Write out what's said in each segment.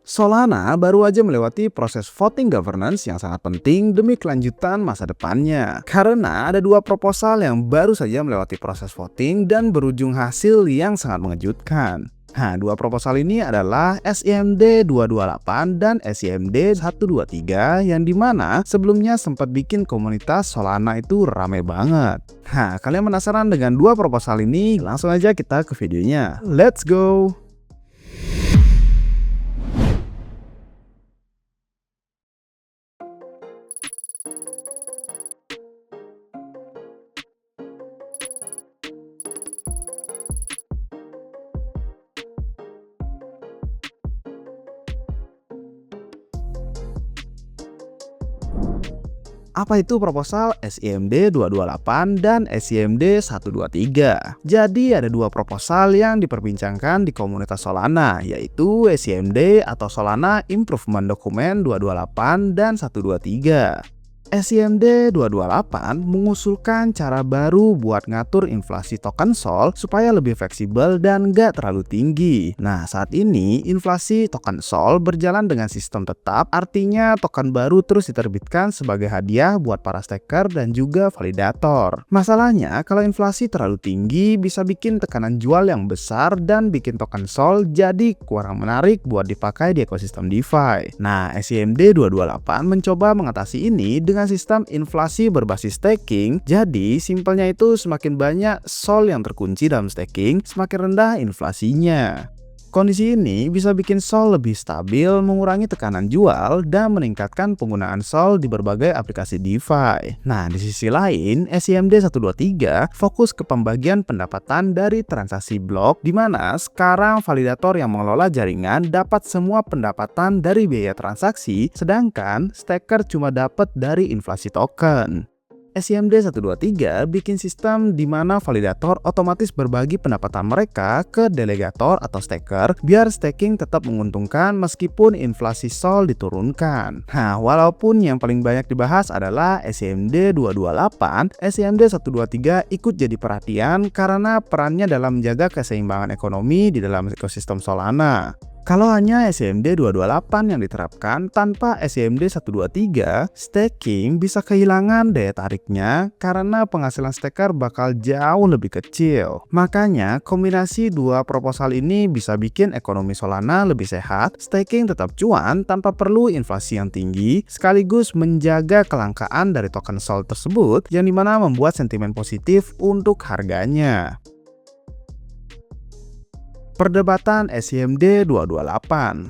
Solana baru aja melewati proses voting governance yang sangat penting demi kelanjutan masa depannya. Karena ada dua proposal yang baru saja melewati proses voting dan berujung hasil yang sangat mengejutkan. Nah, dua proposal ini adalah SIMD 228 dan SIMD 123 yang dimana sebelumnya sempat bikin komunitas Solana itu rame banget. Nah, kalian penasaran dengan dua proposal ini? Langsung aja kita ke videonya. Let's go! Apa itu proposal SIMD 228 dan SIMD 123? Jadi ada dua proposal yang diperbincangkan di komunitas Solana, yaitu SIMD atau Solana Improvement Document 228 dan 123. SIMD 228 mengusulkan cara baru buat ngatur inflasi token SOL supaya lebih fleksibel dan gak terlalu tinggi. Nah, saat ini inflasi token SOL berjalan dengan sistem tetap, artinya token baru terus diterbitkan sebagai hadiah buat para staker dan juga validator. Masalahnya, kalau inflasi terlalu tinggi bisa bikin tekanan jual yang besar dan bikin token SOL jadi kurang menarik buat dipakai di ekosistem DeFi. Nah, SIMD 228 mencoba mengatasi ini dengan sistem inflasi berbasis staking. Jadi simpelnya itu semakin banyak SOL yang terkunci dalam staking, semakin rendah inflasinya. Kondisi ini bisa bikin SOL lebih stabil, mengurangi tekanan jual, dan meningkatkan penggunaan SOL di berbagai aplikasi DeFi. Nah, di sisi lain, SIMD 123 fokus ke pembagian pendapatan dari transaksi blok, di mana sekarang validator yang mengelola jaringan dapat semua pendapatan dari biaya transaksi, sedangkan staker cuma dapat dari inflasi token. SIMD 123 bikin sistem di mana validator otomatis berbagi pendapatan mereka ke delegator atau staker biar staking tetap menguntungkan meskipun inflasi SOL diturunkan. Nah, walaupun yang paling banyak dibahas adalah SIMD 228, SIMD 123 ikut jadi perhatian karena perannya dalam menjaga keseimbangan ekonomi di dalam ekosistem Solana. Kalau hanya SIMD 228 yang diterapkan tanpa SIMD 123, staking bisa kehilangan daya tariknya karena penghasilan staker bakal jauh lebih kecil. Makanya, kombinasi dua proposal ini bisa bikin ekonomi Solana lebih sehat, staking tetap cuan tanpa perlu inflasi yang tinggi, sekaligus menjaga kelangkaan dari token SOL tersebut yang dimana membuat sentimen positif untuk harganya. Perdebatan SIMD 228.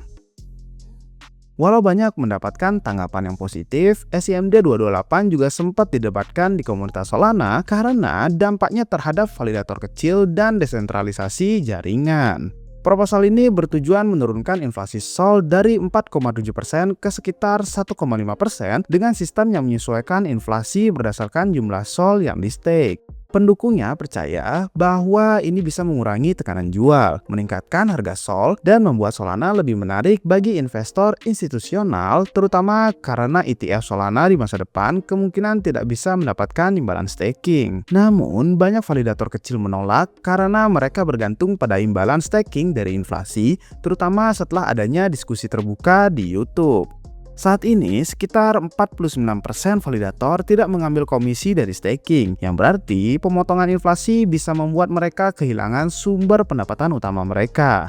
Walau banyak mendapatkan tanggapan yang positif, SIMD 228 juga sempat didebatkan di komunitas Solana karena dampaknya terhadap validator kecil dan desentralisasi jaringan. Proposal ini bertujuan menurunkan inflasi SOL dari 4,7% ke sekitar 1,5% dengan sistem yang menyesuaikan inflasi berdasarkan jumlah SOL yang di-stake. Pendukungnya percaya bahwa ini bisa mengurangi tekanan jual, meningkatkan harga SOL, dan membuat Solana lebih menarik bagi investor institusional, terutama karena ETF Solana di masa depan kemungkinan tidak bisa mendapatkan imbalan staking. Namun, banyak validator kecil menolak karena mereka bergantung pada imbalan staking dari inflasi, terutama setelah adanya diskusi terbuka di YouTube. Saat ini, sekitar 49% validator tidak mengambil komisi dari staking, yang berarti pemotongan inflasi bisa membuat mereka kehilangan sumber pendapatan utama mereka.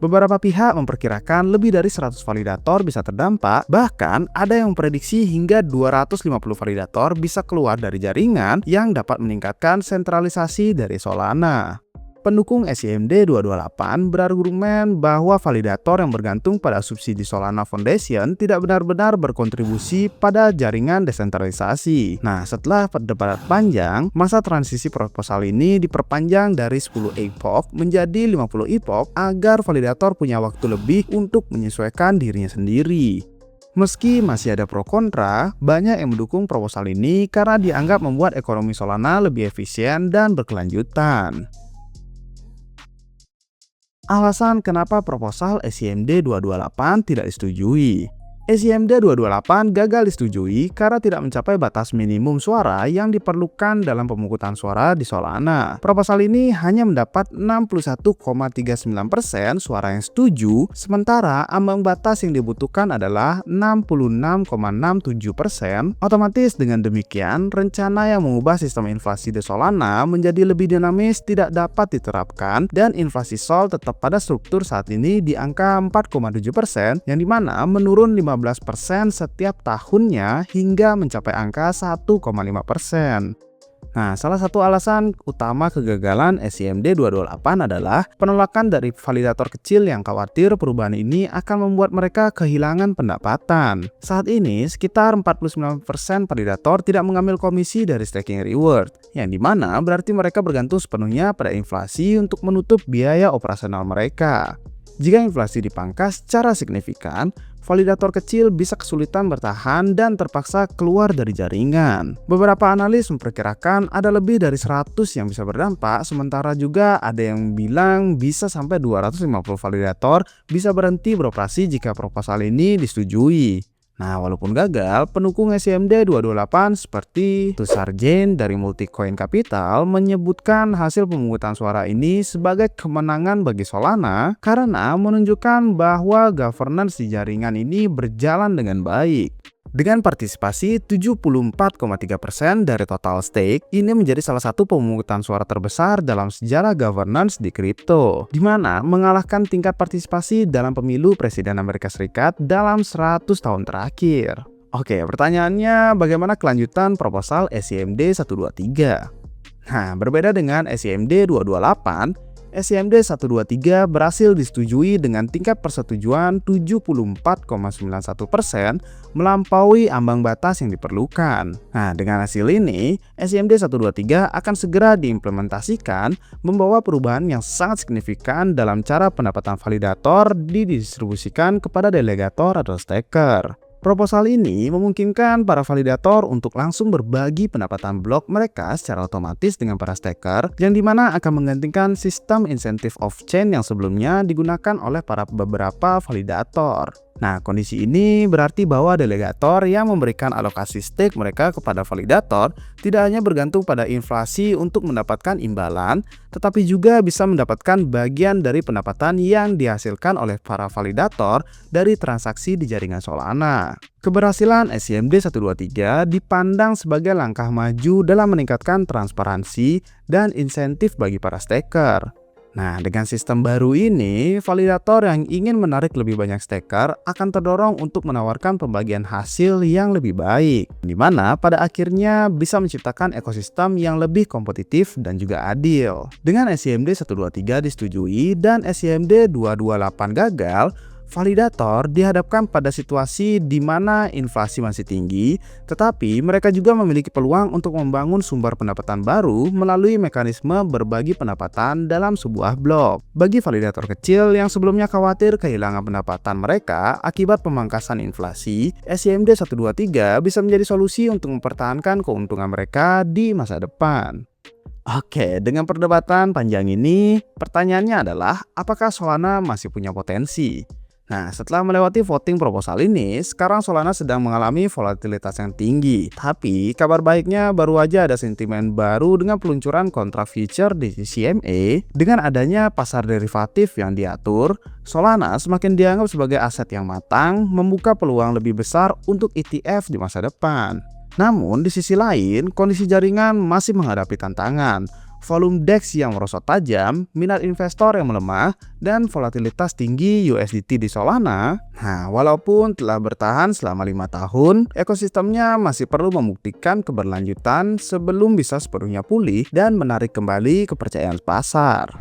Beberapa pihak memperkirakan lebih dari 100 validator bisa terdampak, bahkan ada yang memprediksi hingga 250 validator bisa keluar dari jaringan yang dapat meningkatkan sentralisasi dari Solana. Pendukung SIMD 228 berargumen bahwa validator yang bergantung pada subsidi Solana Foundation tidak benar-benar berkontribusi pada jaringan desentralisasi. Nah, setelah perdebatan panjang, masa transisi proposal ini diperpanjang dari 10 epoch menjadi 50 epoch agar validator punya waktu lebih untuk menyesuaikan dirinya sendiri. Meski masih ada pro kontra, banyak yang mendukung proposal ini karena dianggap membuat ekonomi Solana lebih efisien dan berkelanjutan. Alasan kenapa proposal SIMD 228 tidak disetujui. SIMD 228 gagal disetujui karena tidak mencapai batas minimum suara yang diperlukan dalam pemungutan suara di Solana. Proposal ini hanya mendapat 61,39% suara yang setuju, sementara ambang batas yang dibutuhkan adalah 66,67%. Otomatis dengan demikian, rencana yang mengubah sistem inflasi di Solana menjadi lebih dinamis tidak dapat diterapkan dan inflasi SOL tetap pada struktur saat ini di angka 4,7%, yang dimana menurun 15% setiap tahunnya hingga mencapai angka 1,5%. Nah, salah satu alasan utama kegagalan SIMD 228 adalah penolakan dari validator kecil yang khawatir perubahan ini akan membuat mereka kehilangan pendapatan. Saat ini, sekitar 49% validator tidak mengambil komisi dari staking reward, yang dimana berarti mereka bergantung sepenuhnya pada inflasi untuk menutup biaya operasional mereka. Jika inflasi dipangkas secara signifikan, validator kecil bisa kesulitan bertahan dan terpaksa keluar dari jaringan. Beberapa analis memperkirakan ada lebih dari 100 yang bisa berdampak, sementara juga ada yang bilang bisa sampai 250 validator bisa berhenti beroperasi jika proposal ini disetujui. Nah, walaupun gagal, pendukung SIMD 228 seperti Tushar Jain dari Multicoin Capital menyebutkan hasil pemungutan suara ini sebagai kemenangan bagi Solana karena menunjukkan bahwa governance di jaringan ini berjalan dengan baik. Dengan partisipasi 74,3% dari total stake, ini menjadi salah satu pemungutan suara terbesar dalam sejarah governance di kripto, di mana mengalahkan tingkat partisipasi dalam pemilu Presiden Amerika Serikat dalam 100 tahun terakhir. Oke, pertanyaannya bagaimana kelanjutan proposal SIMD 123? Nah, berbeda dengan SIMD 228, SIMD 123 berhasil disetujui dengan tingkat persetujuan 74,91% melampaui ambang batas yang diperlukan. Nah, dengan hasil ini, SIMD 123 akan segera diimplementasikan, membawa perubahan yang sangat signifikan dalam cara pendapatan validator didistribusikan kepada delegator atau staker. Proposal ini memungkinkan para validator untuk langsung berbagi pendapatan blok mereka secara otomatis dengan para staker, yang dimana akan menggantikan sistem insentif off-chain yang sebelumnya digunakan oleh para beberapa validator. Nah, kondisi ini berarti bahwa delegator yang memberikan alokasi stake mereka kepada validator tidak hanya bergantung pada inflasi untuk mendapatkan imbalan, tetapi juga bisa mendapatkan bagian dari pendapatan yang dihasilkan oleh para validator dari transaksi di jaringan Solana. Keberhasilan SIMD 123 dipandang sebagai langkah maju dalam meningkatkan transparansi dan insentif bagi para staker. Nah, dengan sistem baru ini, validator yang ingin menarik lebih banyak staker akan terdorong untuk menawarkan pembagian hasil yang lebih baik, di mana pada akhirnya bisa menciptakan ekosistem yang lebih kompetitif dan juga adil. Dengan SIMD 123 disetujui dan SIMD 228 gagal, validator dihadapkan pada situasi di mana inflasi masih tinggi, tetapi mereka juga memiliki peluang untuk membangun sumber pendapatan baru melalui mekanisme berbagi pendapatan dalam sebuah blok. Bagi validator kecil yang sebelumnya khawatir kehilangan pendapatan mereka akibat pemangkasan inflasi, SIMD 123 bisa menjadi solusi untuk mempertahankan keuntungan mereka di masa depan. Oke, dengan perdebatan panjang ini, pertanyaannya adalah apakah Solana masih punya potensi? Nah, setelah melewati voting proposal ini, sekarang Solana sedang mengalami volatilitas yang tinggi. Tapi, kabar baiknya baru aja ada sentimen baru dengan peluncuran kontrak future di CME. Dengan adanya pasar derivatif yang diatur, Solana semakin dianggap sebagai aset yang matang, membuka peluang lebih besar untuk ETF di masa depan. Namun, di sisi lain, kondisi jaringan masih menghadapi tantangan. Volume DEX yang merosot tajam, minat investor yang melemah, dan volatilitas tinggi USDT di Solana. Nah, walaupun telah bertahan selama 5 tahun, ekosistemnya masih perlu membuktikan keberlanjutan sebelum bisa sepenuhnya pulih dan menarik kembali kepercayaan pasar.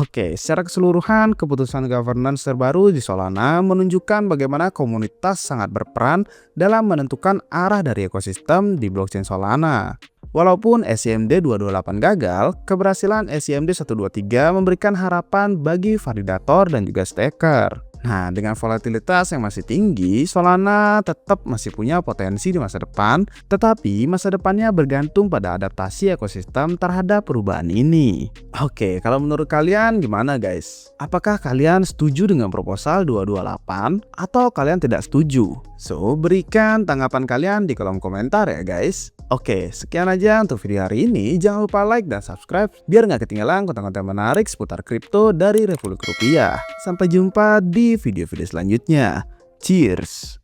Oke, secara keseluruhan, keputusan governance terbaru di Solana menunjukkan bagaimana komunitas sangat berperan dalam menentukan arah dari ekosistem di blockchain Solana. Walaupun SIMD 228 gagal, keberhasilan SIMD 123 memberikan harapan bagi validator dan juga staker. Nah, dengan volatilitas yang masih tinggi, Solana tetap masih punya potensi di masa depan, tetapi masa depannya bergantung pada adaptasi ekosistem terhadap perubahan ini. Oke, kalau menurut kalian gimana guys? Apakah kalian setuju dengan proposal 228 atau kalian tidak setuju? So, berikan tanggapan kalian di kolom komentar ya guys. Oke, sekian aja untuk video hari ini. Jangan lupa like dan subscribe biar nggak ketinggalan konten-konten menarik seputar kripto dari Revolut Rupiah. Sampai jumpa di video-video selanjutnya. Cheers!